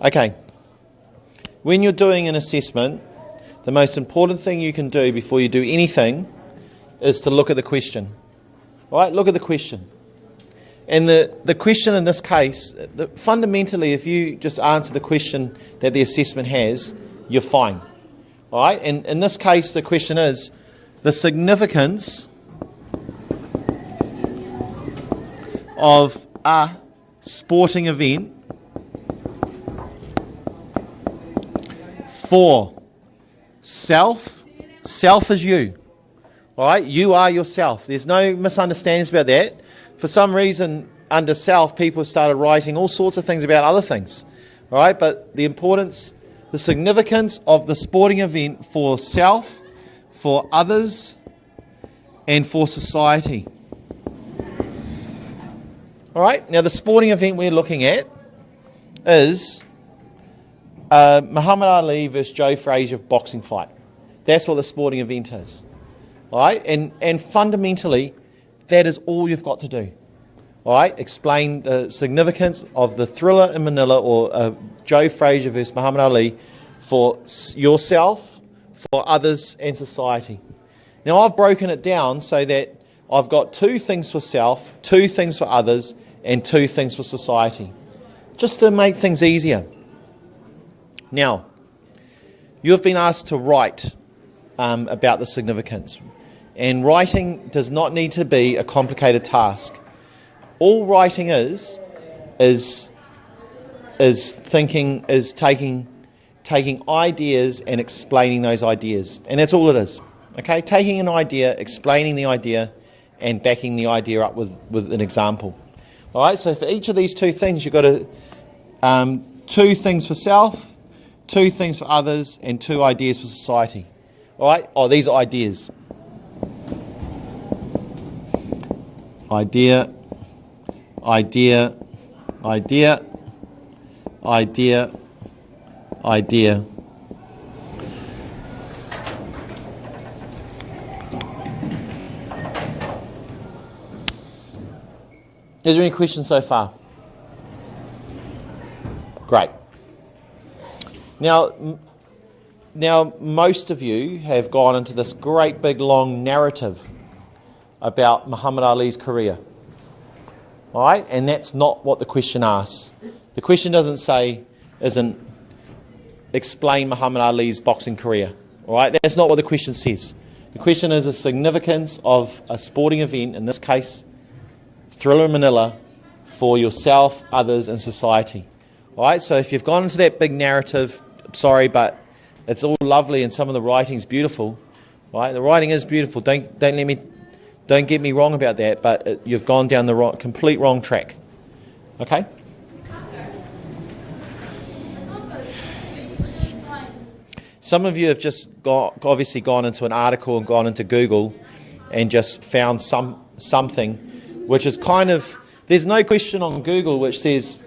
Okay. When you're doing an assessment, the most important thing you can do before you do anything is to look at the question. All right, look at the question. And the question in this case, fundamentally, if you just answer the question that the assessment has, you're fine. All right, and in this case, the question is the significance of a sporting event for self. Self is you. All right, you are yourself. There's no misunderstandings about that. For some reason, under self, people started writing all sorts of things about other things. All right, but the importance, the significance of the sporting event for self, for others, and for society. All right, now the sporting event we're looking at is Muhammad Ali versus Joe Frazier boxing fight. That's what the sporting event is. All right, and fundamentally, that is all you've got to do. All right, explain the significance of the thriller in Manila, or Joe Frazier versus Muhammad Ali, for yourself, for others, and society. Now, I've broken it down so that I've got 2 things for self, 2 things for others, and 2 things for society, just to make things easier. Now, you've been asked to write about the significance. And writing does not need to be a complicated task. All writing is thinking, is taking ideas and explaining those ideas. And that's all it is. Okay? Taking an idea, explaining the idea, and backing the idea up with an example. All right? So for each of these 2 things, you've got to 2 things for self, 2 things for others, and 2 ideas for society. All right? Oh, these are ideas. Idea, idea, idea, idea, idea. Is there any questions so far? Great. Now, most of you have gone into this great big long narrative about Muhammad Ali's career. All right? And that's not what the question asks. The question isn't explain Muhammad Ali's boxing career. All right? That's not what the question says. The question is the significance of a sporting event, in this case, Thriller in Manila, for yourself, others, and society. All right? So if you've gone into that big narrative, I'm sorry, but it's all lovely and some of the writing's beautiful. Right? The writing is beautiful. Don't get me wrong about that, but you've gone down the complete wrong track. Okay? Some of you have just obviously gone into an article and gone into Google and just found something which is kind of, there's no question on Google which answers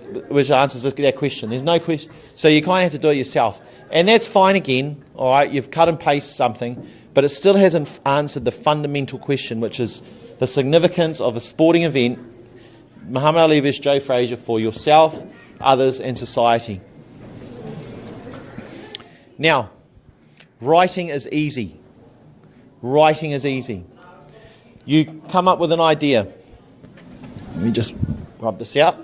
that question. There's no question. So you kind of have to do it yourself. And that's fine again. All right, you've cut and pasted something, but it still hasn't answered the fundamental question, which is the significance of a sporting event, Muhammad Ali vs Joe Frazier, for yourself, others, and society. Now, writing is easy. Writing is easy. You come up with an idea. Let me just rub this out.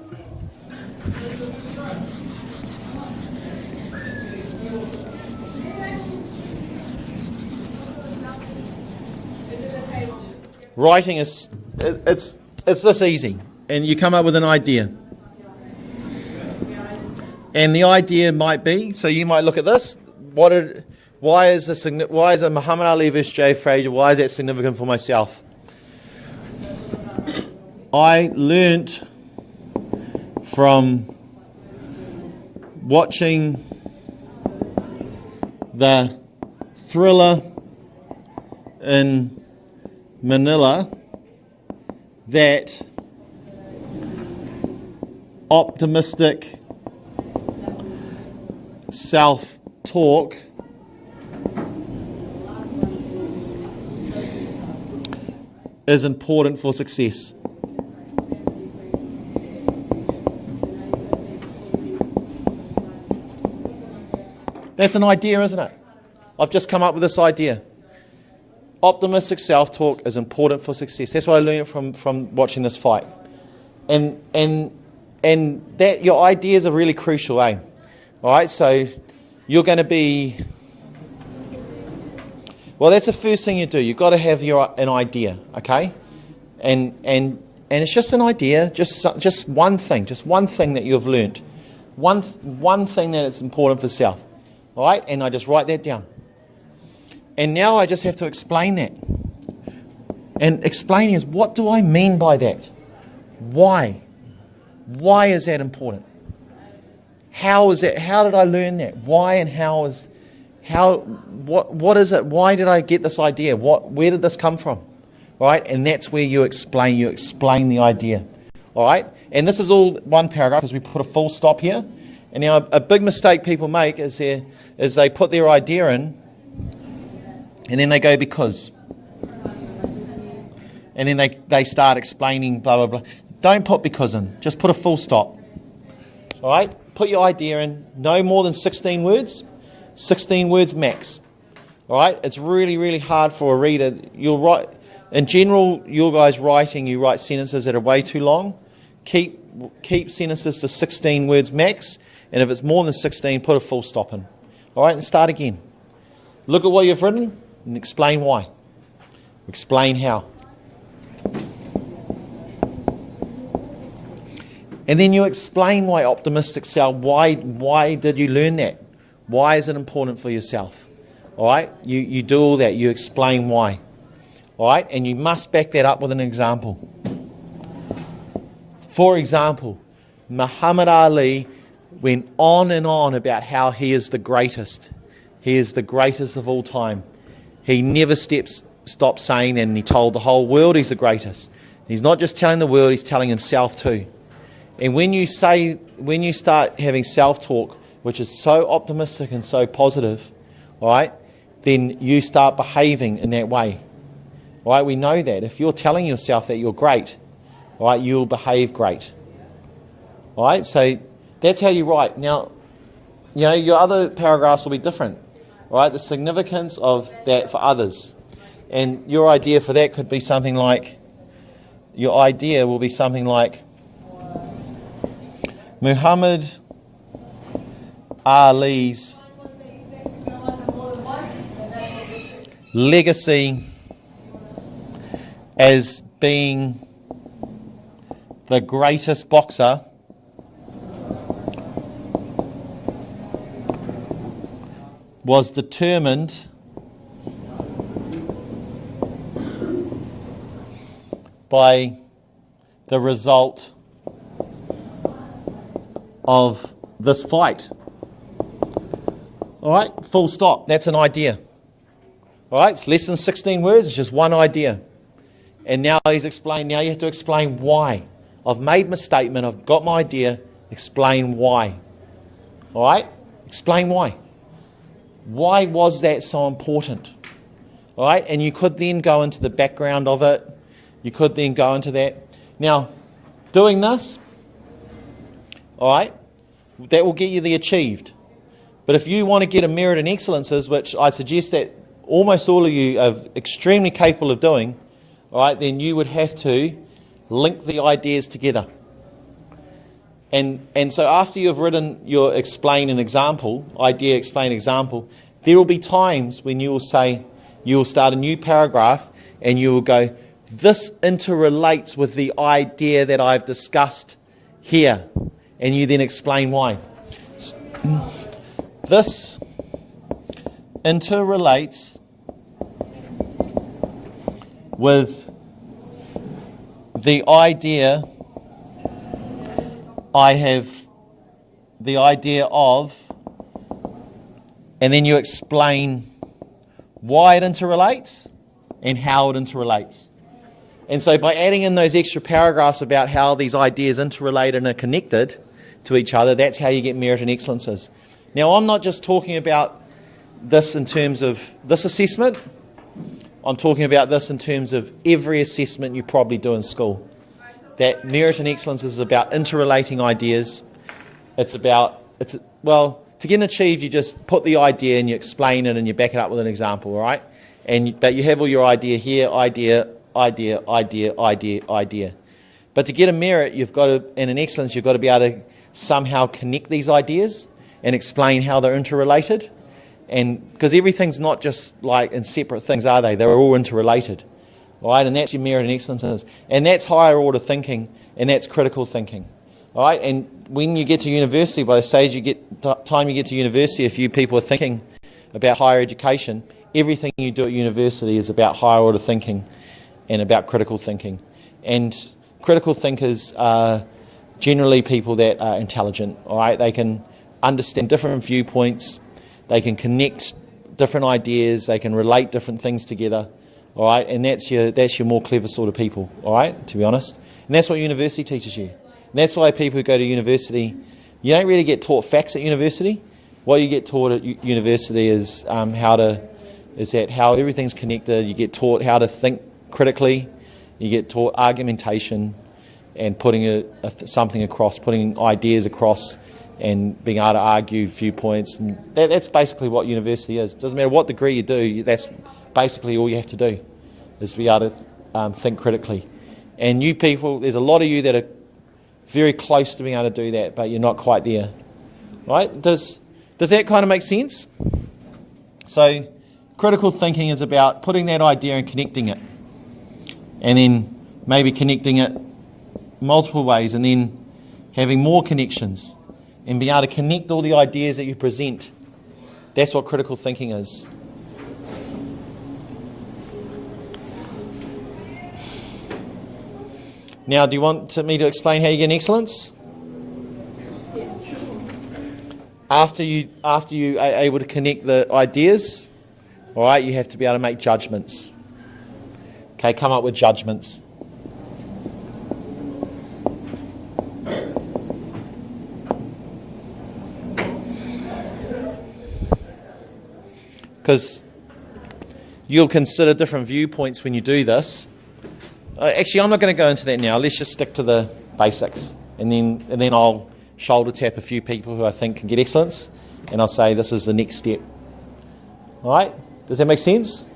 Writing it's this easy, and you come up with an idea. And the idea might be, so you might look at this. Why is a Muhammad Ali vs Joe Frazier? Why is that significant for myself? I learnt from watching the Thriller in Manila that optimistic self-talk is important for success. That's an idea, isn't it? I've just come up with this idea. Optimistic self-talk is important for success. That's what I learned from watching this fight. And that your ideas are really crucial, eh? All right, so you're going to be... Well, that's the first thing you do. You've got to have an idea, okay? And it's just an idea, just one thing that you've learnt. One thing that is important for self. All right, and I just write that down. And now I just have to explain that. And explaining is, what do I mean by that? Why? Why is that important? How is it? How did I learn that? Why and how is... What is it? Why did I get this idea? Where did this come from? All right, and that's where you explain the idea. All right, and this is all one paragraph because we put a full stop here. And now a big mistake people make is they put their idea in, and then they go because, and then they start explaining blah blah blah. Don't put because in. Just put a full stop. All right, put your idea in. No more than 16 words. 16 words max. All right, it's really, really hard for a reader. You'll write, in general, you guys writing, you write sentences that are way too long. Keep sentences to 16 words max, and if it's more than 16, put a full stop in. All right, and start again. Look at what you've written and explain why. Explain how. And then you explain why optimistic self. Why did you learn that? Why is it important for yourself? All right, you do all that. You explain why. All right, and you must back that up with an example. For example, Muhammad Ali went on and on about how he is the greatest. He is the greatest of all time. He never stopped saying that, and he told the whole world he's the greatest. He's not just telling the world, he's telling himself too. And when you start having self-talk, which is so optimistic and so positive, all right, then you start behaving in that way. All right, we know that. If you're telling yourself that you're great, all right, you'll behave great. All right, so that's how you write. Now, you know, your other paragraphs will be different. All right, the significance of that for others. And your idea for that could be something like, Muhammad Ali's legacy as being the greatest boxer was determined by the result of this fight. All right, full stop. That's an idea. All right, it's less than 16 words. It's just one idea. And now he's explained. Now you have to explain why. I've made my statement. I've got my idea. Explain why. All right, explain why. Why was that so important? All right, and you could then go into the background of it. You could then go into that. Now, doing this, all right, that will get you the achieved. But if you want to get a merit in excellences, which I suggest that almost all of you are extremely capable of doing, all right, then you would have to link the ideas together. And so after you've written your explain an example, idea, explain, example, there will be times when you will say, you will start a new paragraph and you will go, this interrelates with the idea that I've discussed here. And you then explain why. This interrelates with the idea I have, the idea of, and then you explain why it interrelates and how it interrelates. And so by adding in those extra paragraphs about how these ideas interrelate and are connected to each other, that's how you get merit and excellences. Now, I'm not just talking about this in terms of this assessment. I'm talking about this in terms of every assessment you probably do in school. That merit and excellence is about interrelating ideas. It's to get an achieve, you just put the idea and you explain it and you back it up with an example, all right? But you have all your idea here, idea. But to get a merit, you've got to, and an excellence, you've got to be able to somehow connect these ideas and explain how they're interrelated. And because everything's not just like in separate things, are they? They're all interrelated, all right? And that's your merit and excellence. And that's higher order thinking, and that's critical thinking, all right? And when you get to university, by the time you get to university, if you people are thinking about higher education, everything you do at university is about higher order thinking and about critical thinking. And critical thinkers are generally people that are intelligent, all right? They can understand different viewpoints, they can connect different ideas, they can relate different things together, all right? And that's your more clever sort of people, all right, to be honest. And that's what university teaches you. And that's why people who go to university, you don't really get taught facts at university. What you get taught at university is how everything's connected. You get taught how to think critically. You get taught argumentation and putting something across, putting ideas across and being able to argue viewpoints. And that's basically what university is. It doesn't matter what degree you do, that's basically all you have to do, is be able to think critically. And you people, there's a lot of you that are very close to being able to do that, but you're not quite there. Right? Does that kind of make sense? So critical thinking is about putting that idea and connecting it. And then maybe connecting it multiple ways and then having more connections and being able to connect all the ideas that you present. That's what critical thinking is. Now, do you want me to explain how you get an excellence? After you are able to connect the ideas, all right, you have to be able to make judgments. Okay, come up with judgments. Because you'll consider different viewpoints when you do this. Actually, I'm not going to go into that now. Let's just stick to the basics, and then I'll shoulder tap a few people who I think can get excellence, and I'll say this is the next step. All right? Does that make sense?